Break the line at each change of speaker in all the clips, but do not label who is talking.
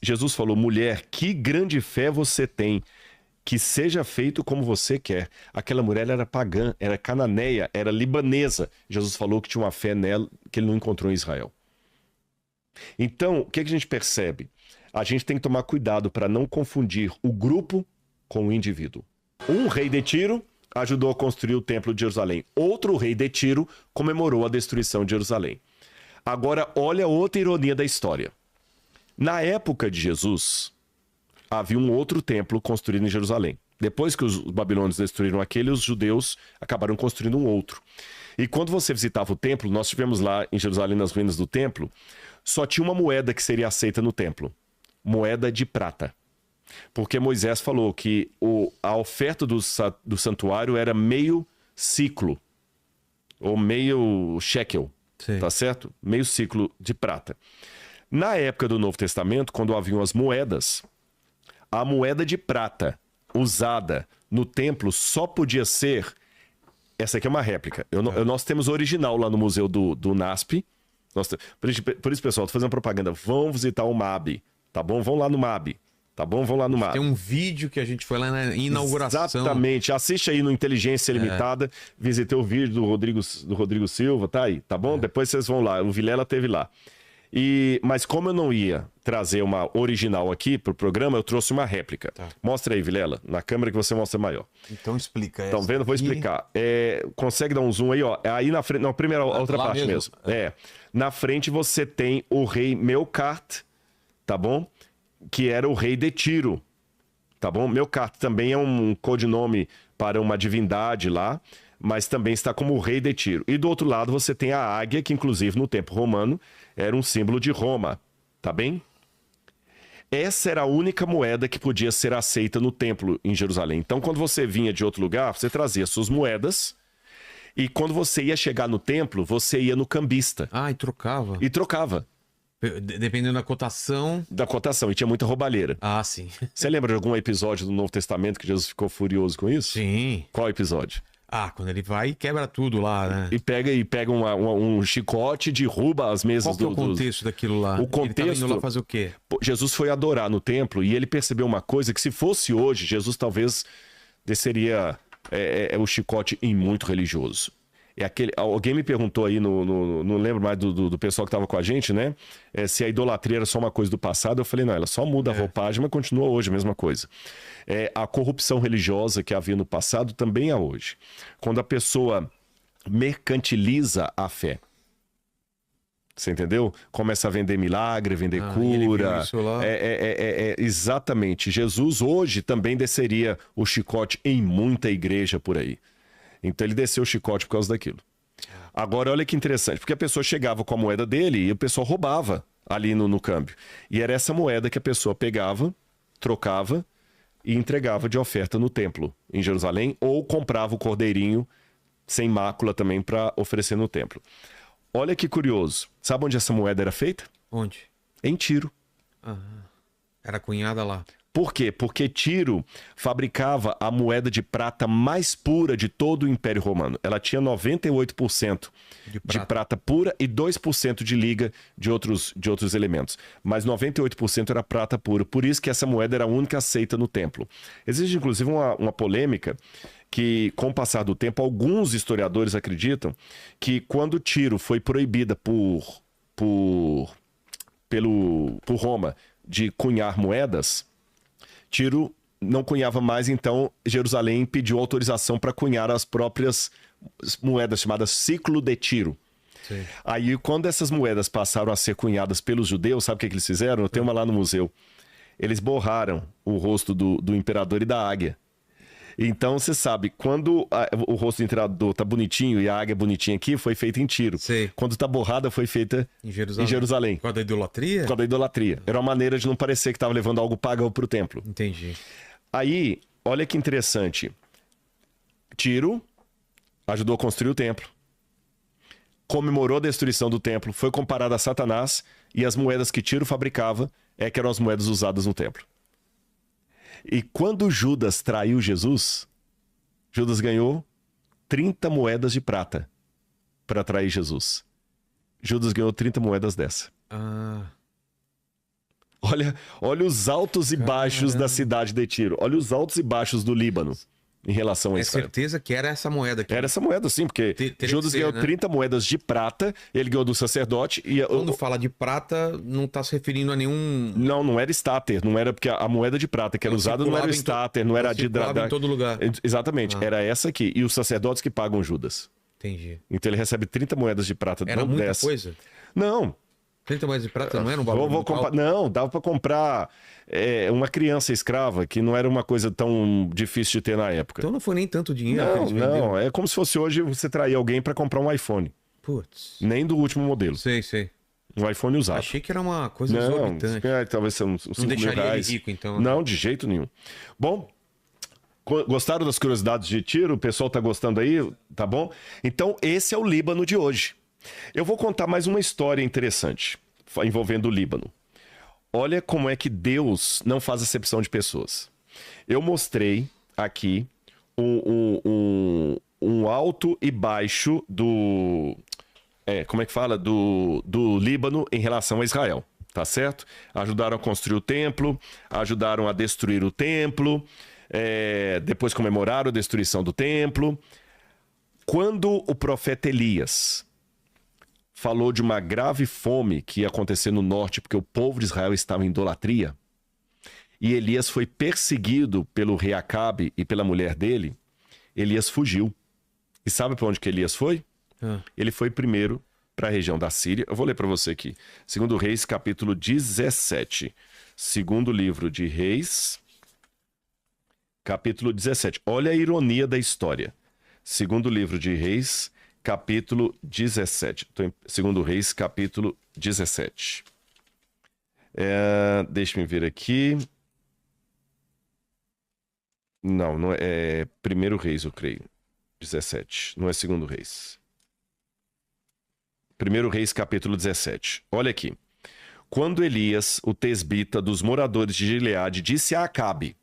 Jesus falou, mulher, que grande fé você tem, que seja feito como você quer. Aquela mulher era pagã, era cananeia, era libanesa. Jesus falou que tinha uma fé nela que ele não encontrou em Israel. Então, o que a gente percebe? A gente tem que tomar cuidado para não confundir o grupo com o indivíduo. Um rei de Tiro ajudou a construir o templo de Jerusalém. Outro rei de Tiro comemorou a destruição de Jerusalém. Agora, olha outra ironia da história. Na época de Jesus, havia um outro templo construído em Jerusalém. Depois que os babilônios destruíram aquele, os judeus acabaram construindo um outro. E quando você visitava o templo, nós estivemos lá em Jerusalém, nas ruínas do templo, só tinha uma moeda que seria aceita no templo. Moeda de prata. Porque Moisés falou que a oferta do santuário era meio ciclo, ou meio shekel,
Sim.
tá certo? Meio ciclo de prata. Na época do Novo Testamento, quando haviam as moedas, a moeda de prata usada no templo só podia ser... Essa aqui é uma réplica. Nós temos o original lá no museu do NASP. Por isso, pessoal, tô fazendo propaganda. Vão visitar o MAB, tá bom? Vão lá no MAB, tá bom? Vão lá no MAB.
Tem um vídeo que a gente foi lá na inauguração.
Exatamente. Assiste aí no Inteligência Limitada. Visitei o vídeo do Rodrigo Silva, tá aí, tá bom? Depois vocês vão lá. O Vilela teve lá. Mas como eu não ia trazer uma original aqui pro programa, eu trouxe uma réplica. Tá. Mostra aí, Vilela, na câmera que você mostra maior.
Então explica essa.
Estão vendo? Vou explicar. Consegue dar um zoom aí, ó. Aí na frente, não, primeiro a outra parte mesmo. Na frente você tem o rei Melkart, tá bom? Que era o rei de Tiro, tá bom? Melkart também é um codinome para uma divindade lá, mas também está como o rei de Tiro. E do outro lado você tem a águia, que inclusive no tempo romano era um símbolo de Roma, tá bem? Essa era a única moeda que podia ser aceita no templo em Jerusalém. Então, quando você vinha de outro lugar, você trazia suas moedas, e quando você ia chegar no templo, você ia no cambista.
Ah, e trocava.
E trocava.
Dependendo da cotação.
Da cotação, e tinha muita roubalheira.
Ah, sim.
Você lembra de algum episódio do Novo Testamento que Jesus ficou furioso com isso?
Sim.
Qual episódio?
Ah, quando ele vai e quebra tudo lá, né?
E pega um chicote e derruba as mesas.
Qual que é o contexto daquilo lá?
O contexto...
Ele tava indo lá fazer o quê?
Jesus foi adorar no templo e ele percebeu uma coisa que se fosse hoje, Jesus talvez desceria o chicote em muito religioso. Alguém me perguntou aí, não lembro mais do pessoal que estava com a gente, né? Se a idolatria era só uma coisa do passado. Eu falei, não, ela só muda a roupagem, mas continua hoje a mesma coisa. A corrupção religiosa que havia no passado também há hoje. Quando a pessoa mercantiliza a fé. Você entendeu? Começa a vender milagre, vender cura.
Isso lá.
Exatamente. Jesus hoje também desceria o chicote em muita igreja por aí. Então ele desceu o chicote por causa daquilo. Agora, olha que interessante, porque a pessoa chegava com a moeda dele e o pessoal roubava ali no câmbio. E era essa moeda que a pessoa pegava, trocava e entregava de oferta no templo em Jerusalém, ou comprava o cordeirinho sem mácula também para oferecer no templo. Olha que curioso. Sabe onde essa moeda era feita?
Onde?
Em Tiro.
Era cunhada lá.
Por quê? Porque Tiro fabricava a moeda de prata mais pura de todo o Império Romano. Ela tinha 98% de prata pura e 2% de liga de outros elementos. Mas 98% era prata pura. Por isso que essa moeda era a única aceita no templo. Existe, inclusive, uma polêmica que, com o passar do tempo, alguns historiadores acreditam que quando Tiro foi proibida por Roma de cunhar moedas, Tiro não cunhava mais, então Jerusalém pediu autorização para cunhar as próprias moedas, chamadas ciclo de Tiro.
Sim.
Aí, quando essas moedas passaram a ser cunhadas pelos judeus, sabe o que eles fizeram? Eu tenho uma lá no museu. Eles borraram o rosto do imperador e da águia. Então, você sabe, quando o rosto do imperador tá bonitinho e a águia bonitinha aqui, foi feita em Tiro.
Sei.
Quando tá borrada, foi feita em Jerusalém.
Por causa da idolatria?
Por causa da idolatria. Era uma maneira de não parecer que estava levando algo pagão pro templo.
Entendi.
Aí, olha que interessante. Tiro ajudou a construir o templo. Comemorou a destruição do templo. Foi comparado a Satanás. E as moedas que Tiro fabricava que eram as moedas usadas no templo. E quando Judas traiu Jesus, Judas ganhou 30 moedas de prata para trair Jesus. Judas ganhou 30 moedas dessa. Olha os altos e baixos da cidade de Tiro. Olha os altos e baixos do Líbano em relação a
É
Israel.
certeza que era essa moeda aqui.
Era essa moeda, sim, porque
Teria
Judas
que ser,
ganhou
né?
30 moedas de prata, ele ganhou do sacerdote e...
Quando fala de prata, não tá se referindo a nenhum...
Não era estáter, não era porque a moeda de prata que era
Não
usada não era
circulava
estáter, não era de...
circulava em todo lugar.
Exatamente, era essa aqui. E os sacerdotes que pagam Judas.
Entendi.
Então ele recebe 30 moedas de prata.
Era
não
muita
10.
coisa?
Não,
30 moedas de prata não era um valor muito alto?
não, dava para comprar uma criança escrava, que não era uma coisa tão difícil de ter na época.
Então não foi nem tanto dinheiro que
Não,
eles venderam?
não, é como se fosse hoje você trair alguém para comprar um iPhone.
Putz.
Nem do último modelo.
Sei, sei.
Um iPhone usado.
Achei que era uma coisa
Não,
exorbitante.
talvez são uns 5 mil
deixaria ele
reais.
rico, então.
Não, de jeito nenhum. Bom, gostaram das curiosidades de Tiro? O pessoal tá gostando aí? Tá bom? Então, esse é o Líbano de hoje. Eu vou contar mais uma história interessante envolvendo o Líbano. Olha como é que Deus não faz acepção de pessoas. Eu mostrei aqui um alto e baixo do... como é que fala? Do Líbano em relação a Israel. Tá certo? Ajudaram a construir o templo, ajudaram a destruir o templo, depois comemoraram a destruição do templo. Quando o profeta Elias falou de uma grave fome que ia acontecer no norte, porque o povo de Israel estava em idolatria, e Elias foi perseguido pelo rei Acabe e pela mulher dele, Elias fugiu. E sabe para onde que Elias foi? Ele foi primeiro para a região da Síria. Eu vou ler para você aqui. Segundo Reis, capítulo 17. Segundo livro de Reis, capítulo 17. Olha a ironia da história. Segundo livro de Reis, capítulo 17. Segundo Reis, capítulo 17. Deixa eu ver aqui. Não é Primeiro Reis, eu creio. 17. Não é Segundo Reis. Primeiro Reis, capítulo 17. Olha aqui. Quando Elias, o tesbita dos moradores de Gileade, disse a Acabe,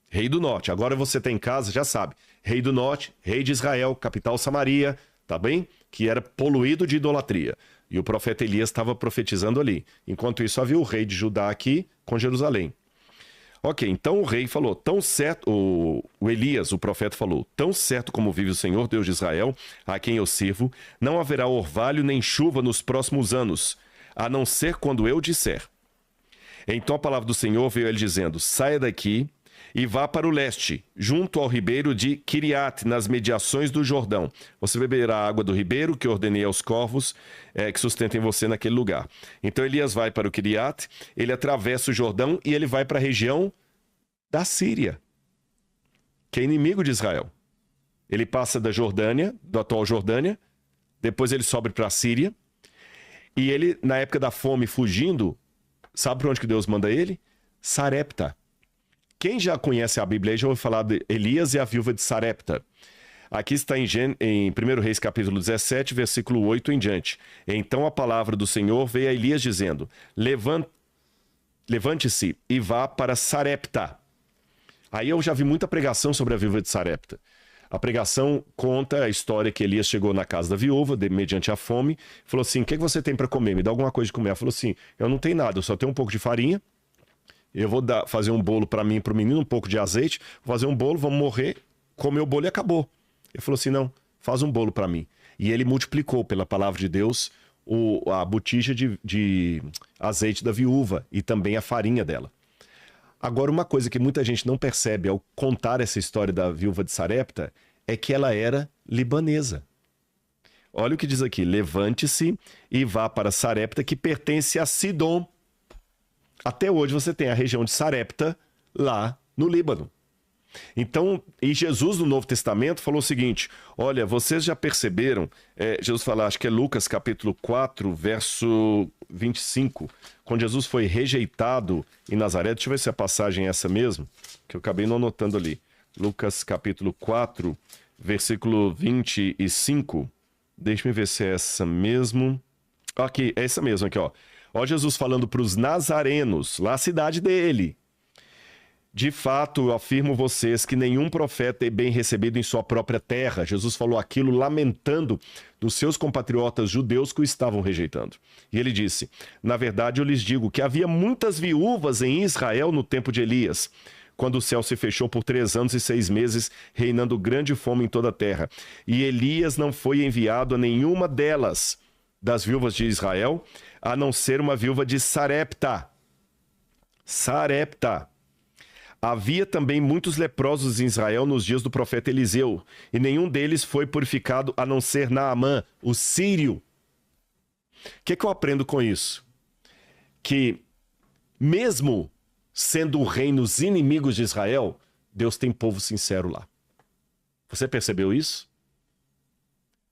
rei do norte, agora você está em casa, já sabe, rei do norte, rei de Israel, capital Samaria, tá bem? Que era poluído de idolatria. E o profeta Elias estava profetizando ali. Enquanto isso, havia o rei de Judá aqui com Jerusalém. Ok, então o rei falou, tão certo, o Elias, o profeta falou, tão certo como vive o Senhor Deus de Israel, a quem eu sirvo, não haverá orvalho nem chuva nos próximos anos, a não ser quando eu disser. Então a palavra do Senhor veio a ele dizendo, saia daqui e vá para o leste, junto ao ribeiro de Quiriate, nas mediações do Jordão. Você beberá a água do ribeiro que ordenei aos corvos que sustentem você naquele lugar. Então Elias vai para o Quiriate, ele atravessa o Jordão e ele vai para a região da Síria, que é inimigo de Israel. Ele passa da Jordânia, do atual Jordânia, depois ele sobe para a Síria, e ele, na época da fome, fugindo, sabe para onde que Deus manda ele? Sarepta. Quem já conhece a Bíblia já ouviu falar de Elias e a viúva de Sarepta. Aqui está em 1 Reis capítulo 17, versículo 8 em diante. Então a palavra do Senhor veio a Elias dizendo, levante-se e vá para Sarepta. Aí eu já vi muita pregação sobre a viúva de Sarepta. A pregação conta a história que Elias chegou na casa da viúva, mediante a fome, falou assim, o que você tem para comer? Me dá alguma coisa de comer. Ela falou assim, eu não tenho nada, eu só tenho um pouco de farinha, eu vou fazer um bolo para mim e para o menino, um pouco de azeite, vou fazer um bolo, vamos morrer, comer o bolo e acabou. Ele falou assim, não, faz um bolo para mim. E ele multiplicou, pela palavra de Deus, a botija de azeite da viúva e também a farinha dela. Agora, uma coisa que muita gente não percebe ao contar essa história da viúva de Sarepta é que ela era libanesa. Olha o que diz aqui, levante-se e vá para Sarepta, que pertence a Sidom. Até hoje você tem a região de Sarepta lá no Líbano. Então, e Jesus no Novo Testamento falou o seguinte, olha, vocês já perceberam, Jesus fala, acho que é Lucas capítulo 4, verso 25, quando Jesus foi rejeitado em Nazaré, deixa eu ver se a passagem é essa mesmo, que eu acabei não anotando ali. Lucas capítulo 4, versículo 25, deixa eu ver se é essa mesmo. Aqui, é essa mesmo aqui, ó. Ó Jesus falando para os nazarenos, lá a cidade dele. De fato, eu afirmo vocês que nenhum profeta é bem recebido em sua própria terra. Jesus falou aquilo lamentando dos seus compatriotas judeus que o estavam rejeitando. E ele disse: na verdade, eu lhes digo que havia muitas viúvas em Israel no tempo de Elias, quando o céu se fechou por 3 anos e 6 meses, reinando grande fome em toda a terra. E Elias não foi enviado a nenhuma delas, das viúvas de Israel, a não ser uma viúva de Sarepta. Sarepta. Havia também muitos leprosos em Israel nos dias do profeta Eliseu, e nenhum deles foi purificado a não ser Naamã, o sírio. O que eu aprendo com isso? Que mesmo sendo reinos inimigos de Israel, Deus tem povo sincero lá. Você percebeu isso?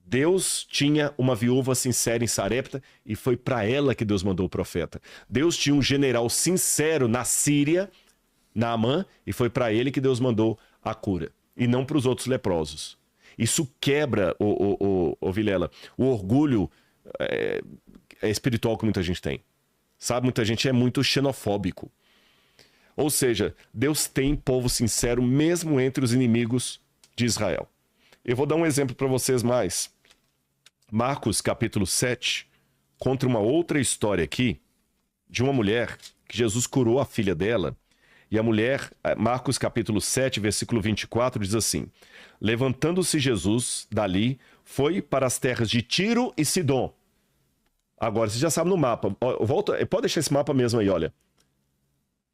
Deus tinha uma viúva sincera em Sarepta e foi para ela que Deus mandou o profeta. Deus tinha um general sincero na Síria, Naamã, e foi para ele que Deus mandou a cura, e não para os outros leprosos. Isso quebra, Vilela, o orgulho espiritual que muita gente tem. Sabe, muita gente é muito xenofóbico. Ou seja, Deus tem povo sincero mesmo entre os inimigos de Israel. Eu vou dar um exemplo para vocês mais. Marcos capítulo 7 conta uma outra história aqui de uma mulher que Jesus curou a filha dela. E a mulher, Marcos capítulo 7, versículo 24, diz assim: levantando-se Jesus dali, foi para as terras de Tiro e Sidom. Agora, você já sabe no mapa. Volta, pode deixar esse mapa mesmo aí, olha.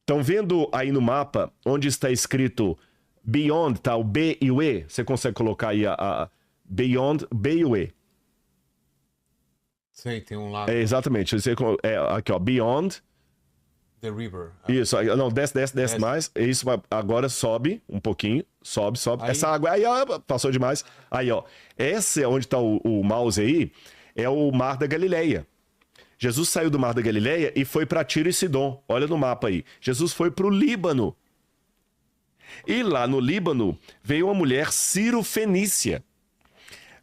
Estão vendo aí no mapa onde está escrito Beyond, tá? O B e o E. Você consegue colocar aí a Beyond, B e o E.
Sei, tem um lado.
Exatamente. Aqui, ó, Beyond.
The River.
Isso, não, desce mais. Isso, agora sobe um pouquinho. Sobe.
Aí...
Essa água aí, ó, passou demais. Aí, ó. Esse é onde está o mouse aí. É o Mar da Galileia. Jesus saiu do Mar da Galileia e foi para Tiro e Sidom. Olha no mapa aí. Jesus foi para o Líbano. E lá no Líbano veio uma mulher Ciro-fenícia.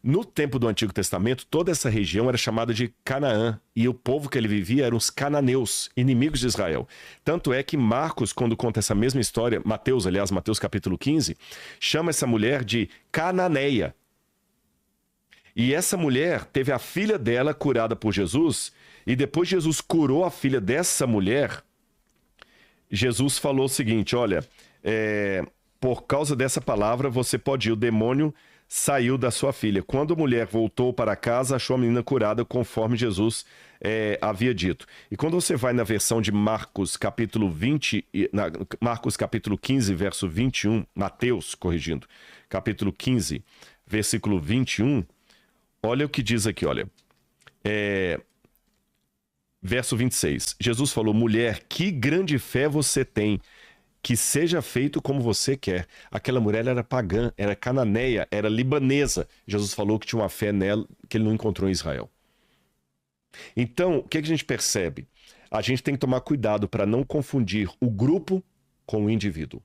No tempo do Antigo Testamento, toda essa região era chamada de Canaã. E o povo que ele vivia eram os cananeus, inimigos de Israel. Tanto é que Marcos, quando conta essa mesma história, Mateus capítulo 15, chama essa mulher de Cananeia. E essa mulher teve a filha dela curada por Jesus, e depois Jesus curou a filha dessa mulher, Jesus falou o seguinte: olha, por causa dessa palavra você pode ir, o demônio saiu da sua filha. Quando a mulher voltou para casa, achou a menina curada conforme Jesus havia dito. E quando você vai na versão de Marcos capítulo 20, Marcos capítulo 15, verso 21, Mateus, corrigindo, capítulo 15, versículo 21, olha o que diz aqui, olha. Verso 26. Jesus falou: mulher, que grande fé você tem, que seja feito como você quer. Aquela mulher era pagã, era cananeia, era libanesa. Jesus falou que tinha uma fé nela que ele não encontrou em Israel. Então, o que a gente percebe? A gente tem que tomar cuidado para não confundir o grupo com o indivíduo.